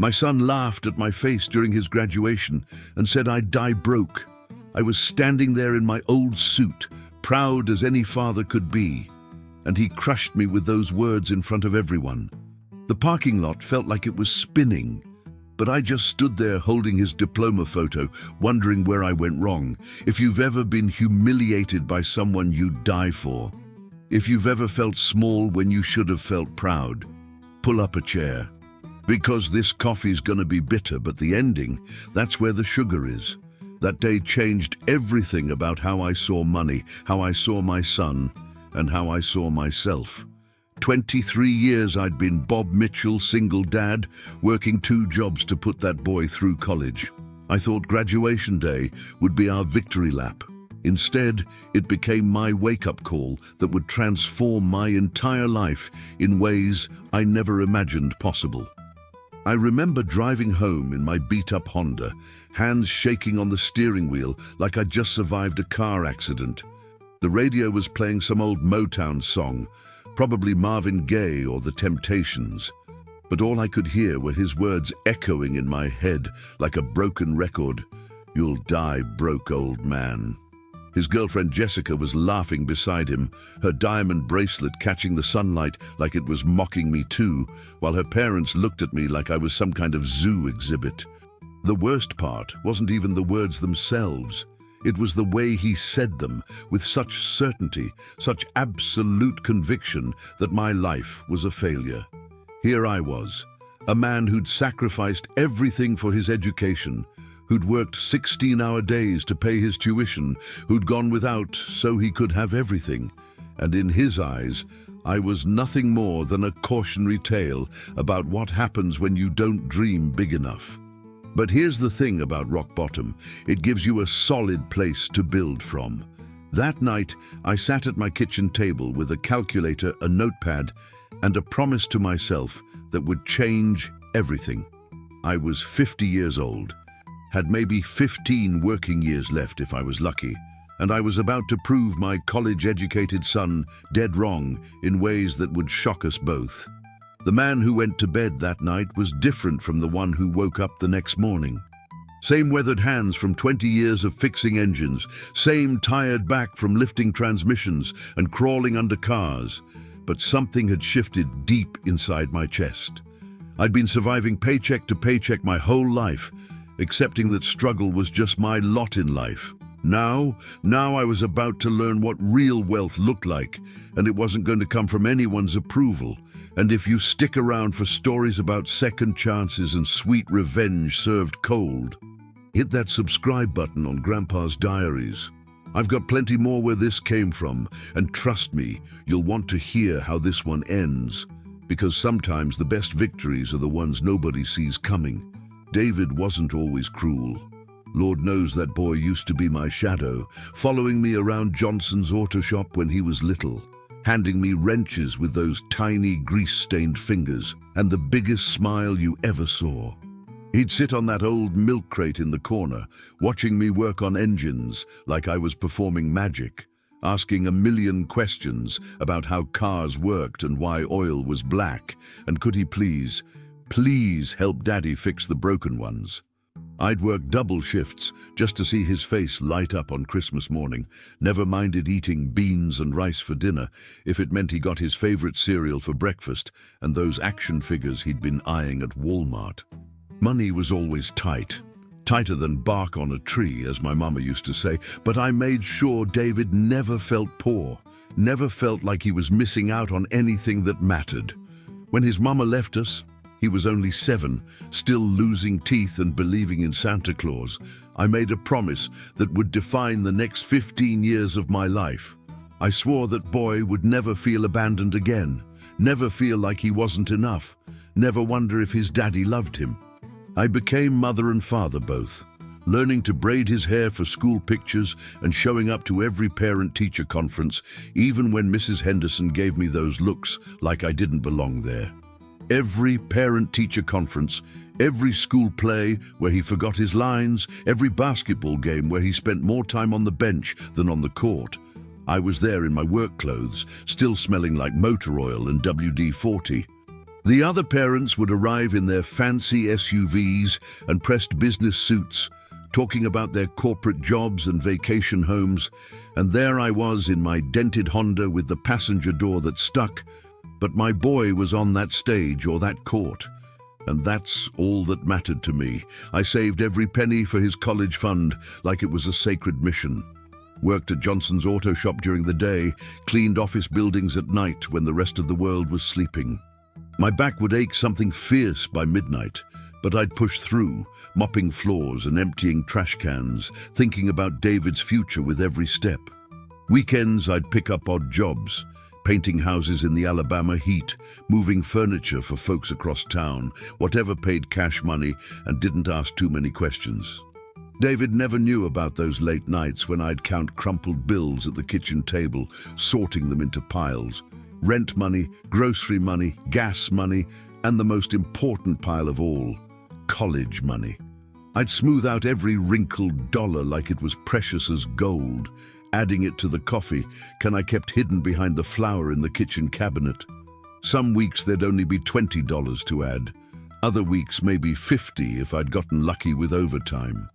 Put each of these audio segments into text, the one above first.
My son laughed at my face during his graduation and said I'd die broke. I was standing there in my old suit, proud as any father could be, and he crushed me with those words in front of everyone. The parking lot felt like it was spinning, but I just stood there holding his diploma photo, wondering where I went wrong. If you've ever been humiliated by someone you'd die for, if you've ever felt small when you should have felt proud, pull up a chair. Because this coffee's gonna be bitter, but the ending, that's where the sugar is. That day changed everything about how I saw money, how I saw my son, and how I saw myself. 23 years I'd been Bob Mitchell, single dad, working 2 jobs to put that boy through college. I thought graduation day would be our victory lap. Instead, it became my wake-up call that would transform my entire life in ways I never imagined possible. I remember driving home in my beat-up Honda, hands shaking on the steering wheel like I'd just survived a car accident. The radio was playing some old Motown song, probably Marvin Gaye or The Temptations. But all I could hear were his words echoing in my head like a broken record. "You'll die broke, old man." His girlfriend Jessica was laughing beside him, her diamond bracelet catching the sunlight like it was mocking me too, while her parents looked at me like I was some kind of zoo exhibit. The worst part wasn't even the words themselves. It was the way he said them, with such certainty, such absolute conviction that my life was a failure. Here I was, a man who'd sacrificed everything for his education, who'd worked 16-hour days to pay his tuition, who'd gone without so he could have everything. And in his eyes, I was nothing more than a cautionary tale about what happens when you don't dream big enough. But here's the thing about rock bottom. It gives you a solid place to build from. That night, I sat at my kitchen table with a calculator, a notepad, and a promise to myself that would change everything. I was 50 years old, had maybe 15 working years left if I was lucky, and I was about to prove my college-educated son dead wrong in ways that would shock us both. The man who went to bed that night was different from the one who woke up the next morning. Same weathered hands from 20 years of fixing engines, same tired back from lifting transmissions and crawling under cars, but something had shifted deep inside my chest. I'd been surviving paycheck to paycheck my whole life, accepting that struggle was just my lot in life. Now I was about to learn what real wealth looked like, and it wasn't going to come from anyone's approval. And if you stick around for stories about second chances and sweet revenge served cold, hit that subscribe button on Grandpa's Diaries. I've got plenty more where this came from, and trust me, you'll want to hear how this one ends, because sometimes the best victories are the ones nobody sees coming. David wasn't always cruel. Lord knows that boy used to be my shadow, following me around Johnson's auto shop when he was little, handing me wrenches with those tiny grease-stained fingers and the biggest smile you ever saw. He'd sit on that old milk crate in the corner, watching me work on engines like I was performing magic, asking a million questions about how cars worked and why oil was black, and could he please help Daddy fix the broken ones. I'd work double shifts just to see his face light up on Christmas morning, never minded eating beans and rice for dinner if it meant he got his favorite cereal for breakfast and those action figures he'd been eyeing at Walmart. Money was always tight, tighter than bark on a tree, as my mama used to say, but I made sure David never felt poor, never felt like he was missing out on anything that mattered. When his mama left us, he was only 7, still losing teeth and believing in Santa Claus. I made a promise that would define the next 15 years of my life. I swore that boy would never feel abandoned again, never feel like he wasn't enough, never wonder if his daddy loved him. I became mother and father both, learning to braid his hair for school pictures and showing up to every parent-teacher conference, even when Mrs. Henderson gave me those looks like I didn't belong there. Every parent-teacher conference, every school play where he forgot his lines, every basketball game where he spent more time on the bench than on the court. I was there in my work clothes, still smelling like motor oil and WD-40. The other parents would arrive in their fancy SUVs and pressed business suits, talking about their corporate jobs and vacation homes, and there I was in my dented Honda with the passenger door that stuck, but my boy was on that stage or that court, and that's all that mattered to me. I saved every penny for his college fund like it was a sacred mission. Worked at Johnson's auto shop during the day, cleaned office buildings at night when the rest of the world was sleeping. My back would ache something fierce by midnight, but I'd push through, mopping floors and emptying trash cans, thinking about David's future with every step. Weekends I'd pick up odd jobs, painting houses in the Alabama heat, moving furniture for folks across town, whatever paid cash money and didn't ask too many questions. David never knew about those late nights when I'd count crumpled bills at the kitchen table, sorting them into piles. Rent money, grocery money, gas money, and the most important pile of all, college money. I'd smooth out every wrinkled dollar like it was precious as gold, adding it to the coffee can I kept hidden behind the flour in the kitchen cabinet. Some weeks there'd only be $20 to add. Other weeks maybe $50 if I'd gotten lucky with overtime.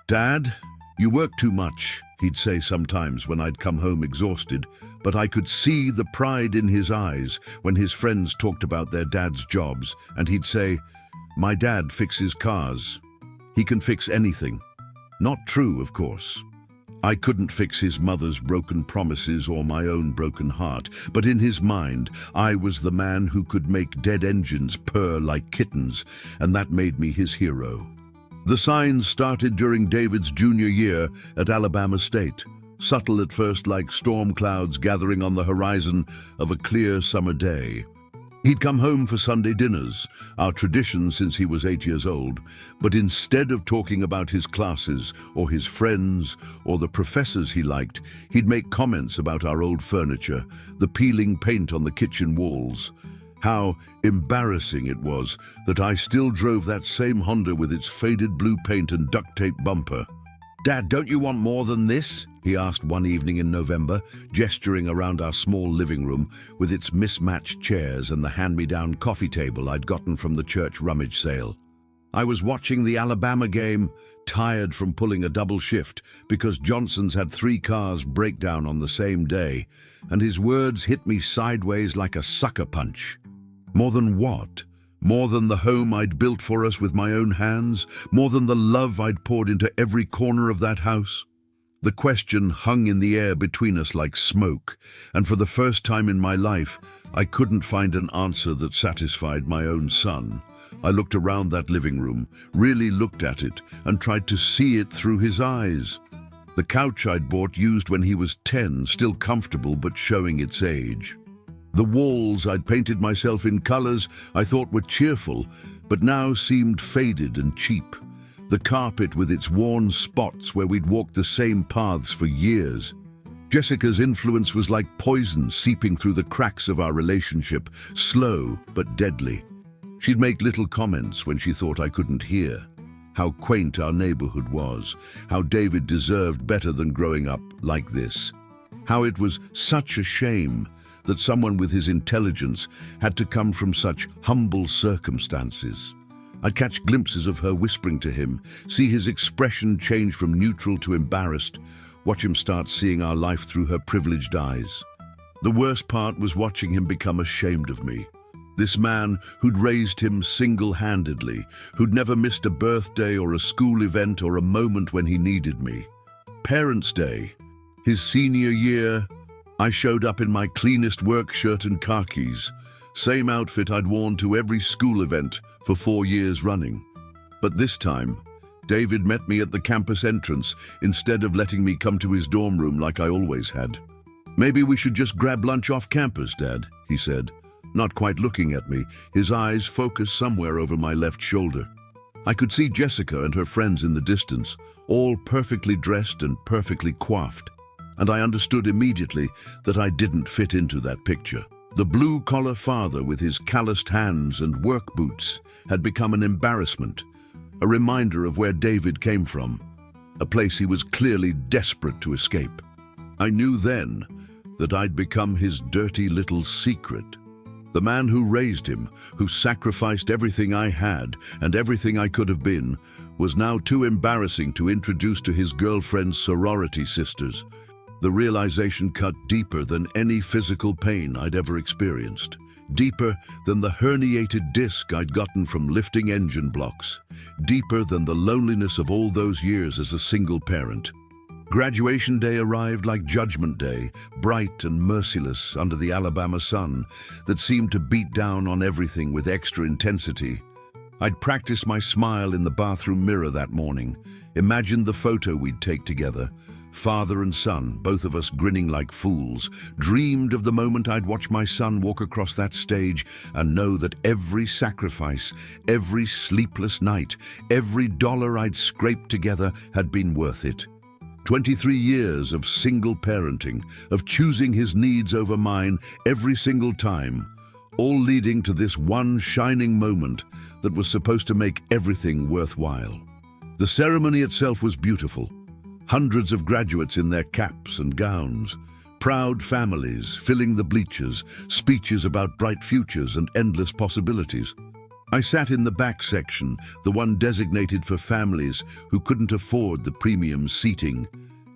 "Dad, you work too much," he'd say sometimes when I'd come home exhausted, but I could see the pride in his eyes when his friends talked about their dad's jobs, and he'd say, "My dad fixes cars. He can fix anything." Not true, of course. I couldn't fix his mother's broken promises or my own broken heart, but in his mind, I was the man who could make dead engines purr like kittens, and that made me his hero. The signs started during David's junior year at Alabama State, subtle at first like storm clouds gathering on the horizon of a clear summer day. He'd come home for Sunday dinners, our tradition since he was 8 years old, but instead of talking about his classes or his friends or the professors he liked, he'd make comments about our old furniture, the peeling paint on the kitchen walls. How embarrassing it was that I still drove that same Honda with its faded blue paint and duct tape bumper. "Dad, don't you want more than this?" he asked one evening in November, gesturing around our small living room with its mismatched chairs and the hand-me-down coffee table I'd gotten from the church rummage sale. I was watching the Alabama game, tired from pulling a double shift because Johnson's had 3 cars break down on the same day, and his words hit me sideways like a sucker punch. More than what? More than the home I'd built for us with my own hands? More than the love I'd poured into every corner of that house? The question hung in the air between us like smoke, and for the first time in my life, I couldn't find an answer that satisfied my own son. I looked around that living room, really looked at it, and tried to see it through his eyes. The couch I'd bought used when he was 10, still comfortable but showing its age. The walls I'd painted myself in colors I thought were cheerful, but now seemed faded and cheap. The carpet with its worn spots where we'd walked the same paths for years. Jessica's influence was like poison seeping through the cracks of our relationship, slow but deadly. She'd make little comments when she thought I couldn't hear. How quaint our neighborhood was, how David deserved better than growing up like this. How it was such a shame that someone with his intelligence had to come from such humble circumstances. I'd catch glimpses of her whispering to him, see his expression change from neutral to embarrassed, watch him start seeing our life through her privileged eyes. The worst part was watching him become ashamed of me. This man who'd raised him single-handedly, who'd never missed a birthday or a school event or a moment when he needed me. Parents' Day, his senior year, I showed up in my cleanest work shirt and khakis, same outfit I'd worn to every school event for 4 years running. But this time, David met me at the campus entrance instead of letting me come to his dorm room like I always had. "Maybe we should just grab lunch off campus, Dad," he said, not quite looking at me, his eyes focused somewhere over my left shoulder. I could see Jessica and her friends in the distance, all perfectly dressed and perfectly coiffed, and I understood immediately that I didn't fit into that picture. The blue-collar father with his calloused hands and work boots had become an embarrassment, a reminder of where David came from, a place he was clearly desperate to escape. I knew then that I'd become his dirty little secret. The man who raised him, who sacrificed everything I had and everything I could have been, was now too embarrassing to introduce to his girlfriend's sorority sisters. The realization cut deeper than any physical pain I'd ever experienced. Deeper than the herniated disc I'd gotten from lifting engine blocks. Deeper than the loneliness of all those years as a single parent. Graduation day arrived like Judgment Day, bright and merciless under the Alabama sun that seemed to beat down on everything with extra intensity. I'd practiced my smile in the bathroom mirror that morning, imagined the photo we'd take together. Father and son, both of us grinning like fools, dreamed of the moment I'd watch my son walk across that stage and know that every sacrifice, every sleepless night, every dollar I'd scraped together had been worth it. 23 years of single parenting, of choosing his needs over mine every single time, all leading to this one shining moment that was supposed to make everything worthwhile. The ceremony itself was beautiful. Hundreds of graduates in their caps and gowns, proud families filling the bleachers, speeches about bright futures and endless possibilities. I sat in the back section, the one designated for families who couldn't afford the premium seating,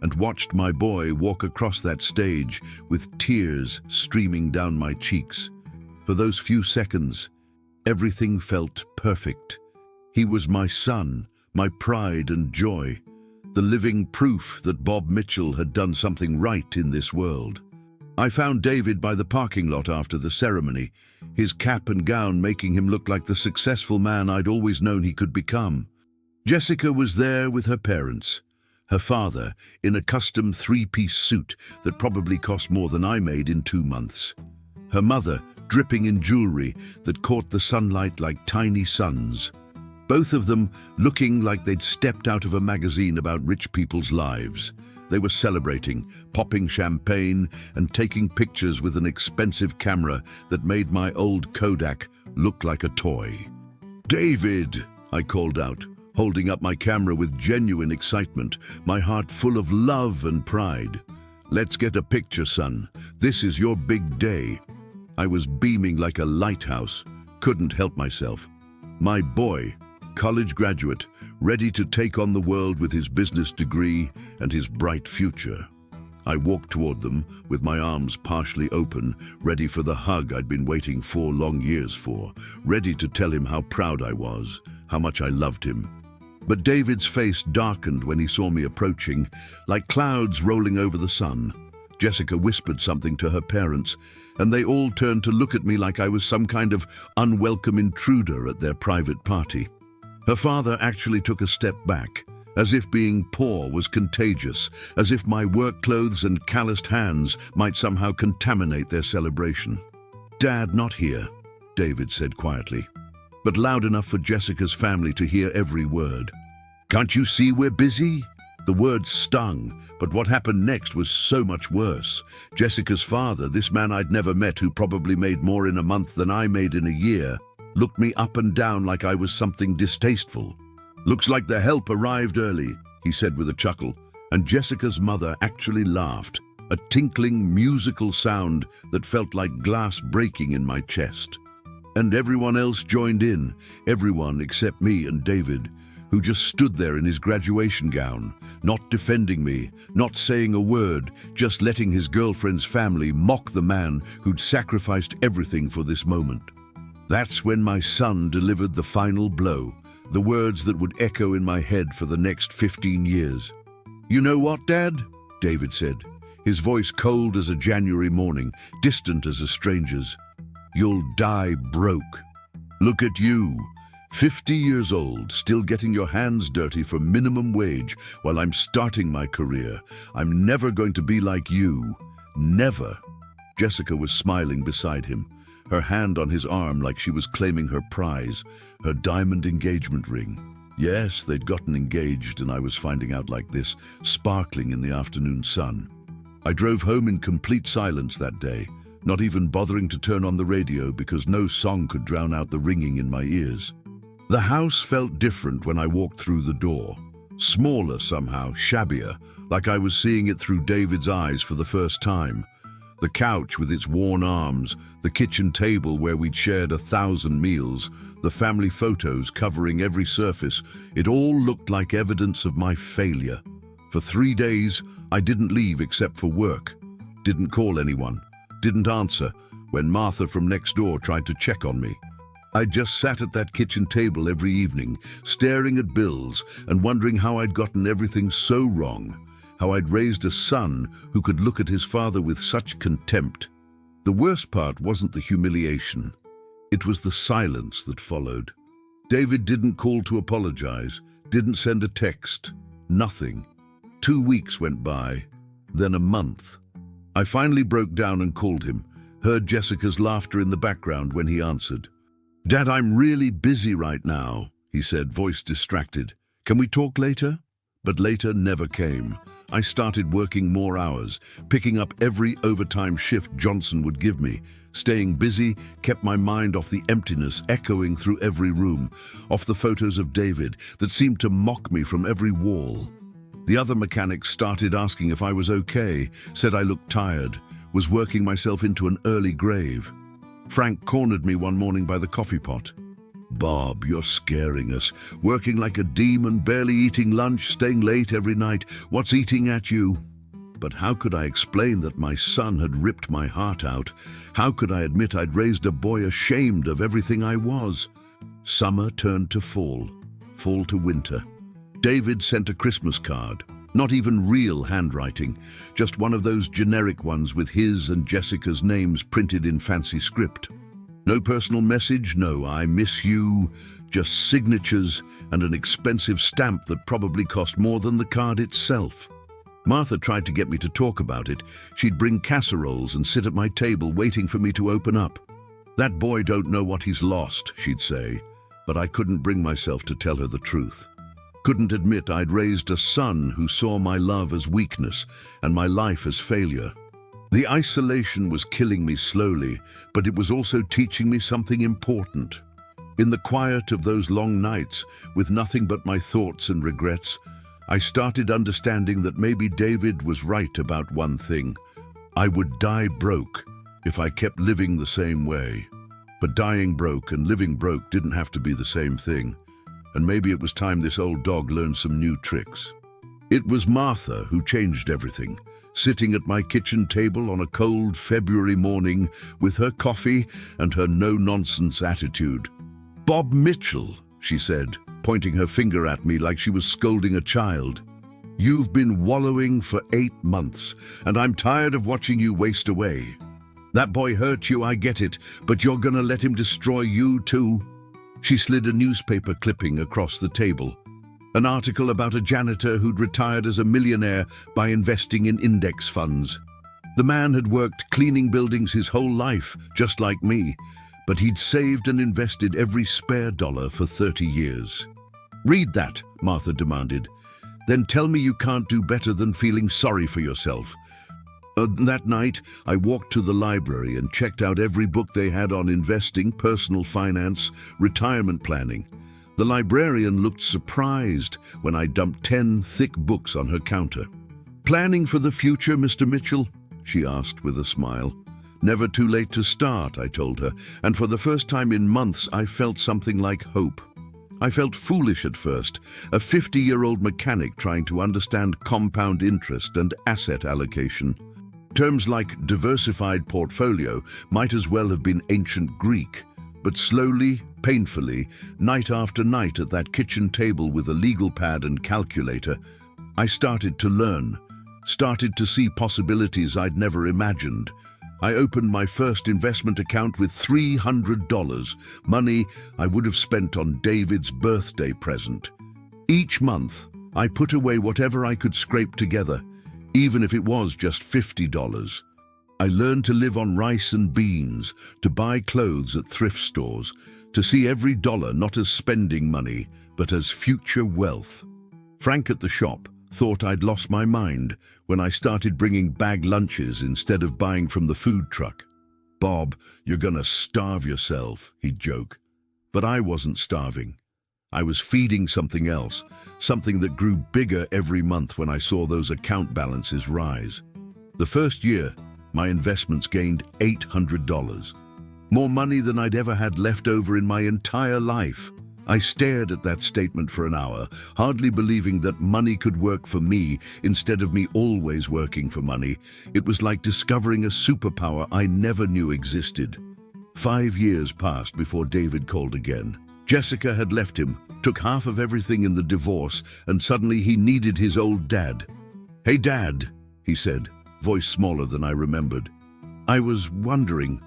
and watched my boy walk across that stage with tears streaming down my cheeks. For those few seconds, everything felt perfect. He was my son, my pride and joy. The living proof that Bob Mitchell had done something right in this world. I found David by the parking lot after the ceremony, his cap and gown making him look like the successful man I'd always known he could become. Jessica was there with her parents, her father in a custom three-piece suit that probably cost more than I made in 2 months. Her mother dripping in jewelry that caught the sunlight like tiny suns. Both of them looking like they'd stepped out of a magazine about rich people's lives. They were celebrating, popping champagne, and taking pictures with an expensive camera that made my old Kodak look like a toy. "David," I called out, holding up my camera with genuine excitement, my heart full of love and pride. "Let's get a picture, son. This is your big day." I was beaming like a lighthouse, couldn't help myself. My boy, college graduate, ready to take on the world with his business degree and his bright future. I walked toward them with my arms partially open, ready for the hug I'd been waiting 4 long years for, ready to tell him how proud I was, how much I loved him. But David's face darkened when he saw me approaching, like clouds rolling over the sun. Jessica whispered something to her parents, and they all turned to look at me like I was some kind of unwelcome intruder at their private party. Her father actually took a step back, as if being poor was contagious, as if my work clothes and calloused hands might somehow contaminate their celebration. "Dad, not here," David said quietly, but loud enough for Jessica's family to hear every word. "Can't you see we're busy?" The words stung, but what happened next was so much worse. Jessica's father, this man I'd never met who probably made more in a month than I made in a year, looked me up and down like I was something distasteful. "Looks like the help arrived early," he said with a chuckle, and Jessica's mother actually laughed, a tinkling musical sound that felt like glass breaking in my chest. And everyone else joined in, everyone except me and David, who just stood there in his graduation gown, not defending me, not saying a word, just letting his girlfriend's family mock the man who'd sacrificed everything for this moment. That's when my son delivered the final blow, the words that would echo in my head for the next 15 years. "You know what, Dad?" David said, his voice cold as a January morning, distant as a stranger's. "You'll die broke. Look at you, 50 years old, still getting your hands dirty for minimum wage while I'm starting my career. I'm never going to be like you. Never." Jessica was smiling beside him, her hand on his arm like she was claiming her prize, her diamond engagement ring. Yes, they'd gotten engaged, and I was finding out like this, sparkling in the afternoon sun. I drove home in complete silence that day, not even bothering to turn on the radio because no song could drown out the ringing in my ears. The house felt different when I walked through the door. Smaller somehow, shabbier, like I was seeing it through David's eyes for the first time. The couch with its worn arms, the kitchen table where we'd shared 1,000 meals, the family photos covering every surface, it all looked like evidence of my failure. For 3 days, I didn't leave except for work, didn't call anyone, didn't answer when Martha from next door tried to check on me. I just sat at that kitchen table every evening, staring at bills and wondering how I'd gotten everything so wrong, how I'd raised a son who could look at his father with such contempt. The worst part wasn't the humiliation. It was the silence that followed. David didn't call to apologize, didn't send a text, nothing. 2 weeks went by, then a month. I finally broke down and called him, heard Jessica's laughter in the background when he answered. "Dad, I'm really busy right now," he said, voice distracted. "Can we talk later?" But later never came. I started working more hours, picking up every overtime shift Johnson would give me. Staying busy kept my mind off the emptiness echoing through every room, off the photos of David that seemed to mock me from every wall. The other mechanics started asking if I was okay, said I looked tired, was working myself into an early grave. Frank cornered me one morning by the coffee pot. "Bob, you're scaring us. Working like a demon, barely eating lunch, staying late every night. What's eating at you?" But how could I explain that my son had ripped my heart out? How could I admit I'd raised a boy ashamed of everything I was? Summer turned to fall, fall to winter. David sent a Christmas card. Not even real handwriting, just one of those generic ones with his and Jessica's names printed in fancy script. No personal message, no "I miss you," just signatures and an expensive stamp that probably cost more than the card itself. Martha tried to get me to talk about it. She'd bring casseroles and sit at my table waiting for me to open up. "That boy don't know what he's lost," she'd say, but I couldn't bring myself to tell her the truth. Couldn't admit I'd raised a son who saw my love as weakness and my life as failure. The isolation was killing me slowly, but it was also teaching me something important. In the quiet of those long nights, with nothing but my thoughts and regrets, I started understanding that maybe David was right about one thing. I would die broke if I kept living the same way. But dying broke and living broke didn't have to be the same thing. And maybe it was time this old dog learned some new tricks. It was Martha who changed everything, sitting at my kitchen table on a cold February morning with her coffee and her no-nonsense attitude. "Bob Mitchell," she said, pointing her finger at me like she was scolding a child. "You've been wallowing for 8 months, and I'm tired of watching you waste away. That boy hurt you, I get it, but you're gonna let him destroy you too." She slid a newspaper clipping across the table. An article about a janitor who'd retired as a millionaire by investing in index funds. The man had worked cleaning buildings his whole life, just like me, but he'd saved and invested every spare dollar for 30 years. "Read that," Martha demanded. "Then tell me you can't do better than feeling sorry for yourself." That night, I walked to the library and checked out every book they had on investing, personal finance, retirement planning. The librarian looked surprised when I dumped 10 thick books on her counter. "Planning for the future, Mr. Mitchell?" she asked with a smile. "Never too late to start," I told her, and for the first time in months I felt something like hope. I felt foolish at first, a 50-year-old mechanic trying to understand compound interest and asset allocation. Terms like diversified portfolio might as well have been ancient Greek, but slowly, painfully, night after night at that kitchen table with a legal pad and calculator, I started to learn, started to see possibilities I'd never imagined. I opened my first investment account with $300, money I would have spent on David's birthday present. Each month, I put away whatever I could scrape together, even if it was just $50. I learned to live on rice and beans, to buy clothes at thrift stores, to see every dollar not as spending money, but as future wealth. Frank at the shop thought I'd lost my mind when I started bringing bag lunches instead of buying from the food truck. "Bob, you're gonna starve yourself," he'd joke. But I wasn't starving. I was feeding something else, something that grew bigger every month when I saw those account balances rise. The first year, My investments gained $800. More money than I'd ever had left over in my entire life. I stared at that statement for an hour, hardly believing that money could work for me instead of me always working for money. It was like discovering a superpower I never knew existed. 5 years passed before David called again. Jessica had left him, took half of everything in the divorce, and suddenly he needed his old dad. "Hey, Dad," he said, voice smaller than I remembered. "I was wondering,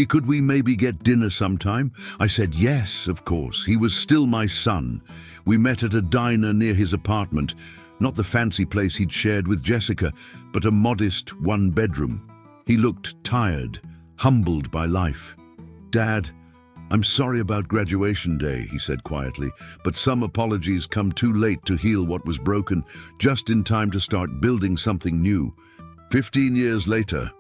could we maybe get dinner sometime?" I said yes, of course. He was still my son. We met at a diner near his apartment, not the fancy place he'd shared with Jessica, but a modest one-bedroom. He looked tired, humbled by life. "Dad, I'm sorry about graduation day," he said quietly, "but some apologies come too late to heal what was broken, just in time to start building something new." 15 years later,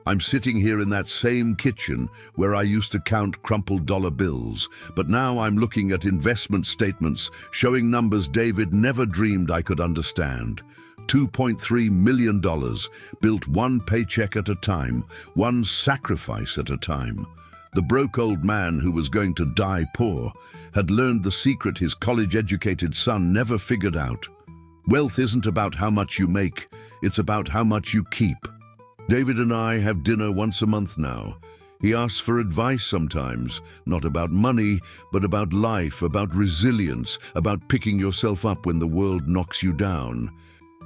I'm sitting here in that same kitchen where I used to count crumpled dollar bills, but now I'm looking at investment statements showing numbers David never dreamed I could understand. $2.3 million, built one paycheck at a time, one sacrifice at a time. The broke old man who was going to die poor had learned the secret his college-educated son never figured out. Wealth isn't about how much you make, it's about how much you keep. David and I have dinner once a month now. He asks for advice sometimes, not about money, but about life, about resilience, about picking yourself up when the world knocks you down.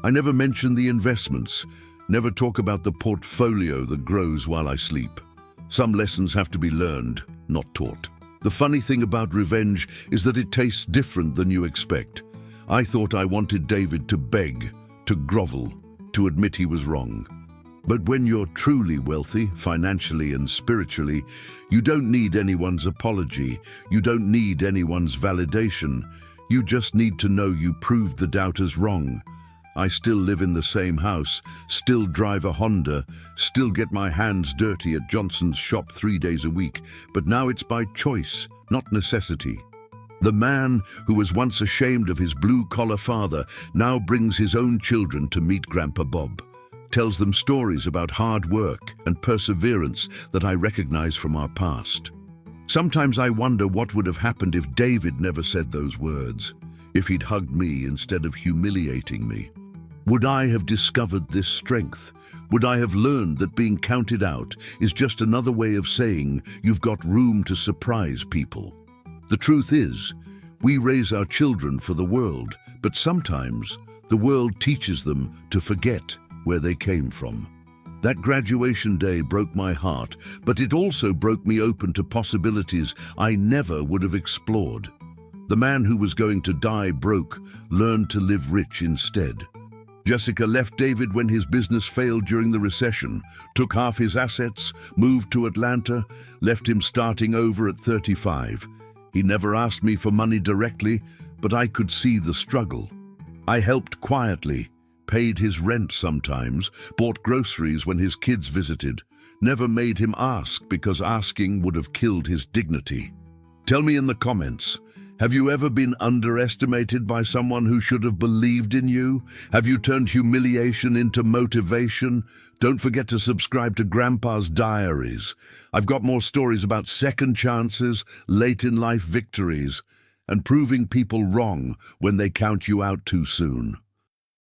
I never mention the investments, never talk about the portfolio that grows while I sleep. Some lessons have to be learned, not taught. The funny thing about revenge is that it tastes different than you expect. I thought I wanted David to beg, to grovel, to admit he was wrong. But when you're truly wealthy, financially and spiritually, you don't need anyone's apology. You don't need anyone's validation. You just need to know you proved the doubters wrong. I still live in the same house, still drive a Honda, still get my hands dirty at Johnson's shop 3 days a week, but now it's by choice, not necessity. The man who was once ashamed of his blue-collar father now brings his own children to meet Grandpa Bob. Tells them stories about hard work and perseverance that I recognize from our past. Sometimes I wonder what would have happened if David never said those words, if he'd hugged me instead of humiliating me. Would I have discovered this strength? Would I have learned that being counted out is just another way of saying you've got room to surprise people? The truth is, we raise our children for the world, but sometimes the world teaches them to forget where they came from. That graduation day broke my heart, but it also broke me open to possibilities I never would have explored. The man who was going to die broke learned to live rich instead. Jessica left David when his business failed during the recession, took half his assets, moved to Atlanta, left him starting over at 35. He never asked me for money directly, but I could see the struggle. I helped quietly, paid his rent sometimes, bought groceries when his kids visited, never made him ask because asking would have killed his dignity. Tell me in the comments, have you ever been underestimated by someone who should have believed in you? Have you turned humiliation into motivation? Don't forget to subscribe to Grandpa's Diaries. I've got more stories about second chances, late-in-life victories, and proving people wrong when they count you out too soon.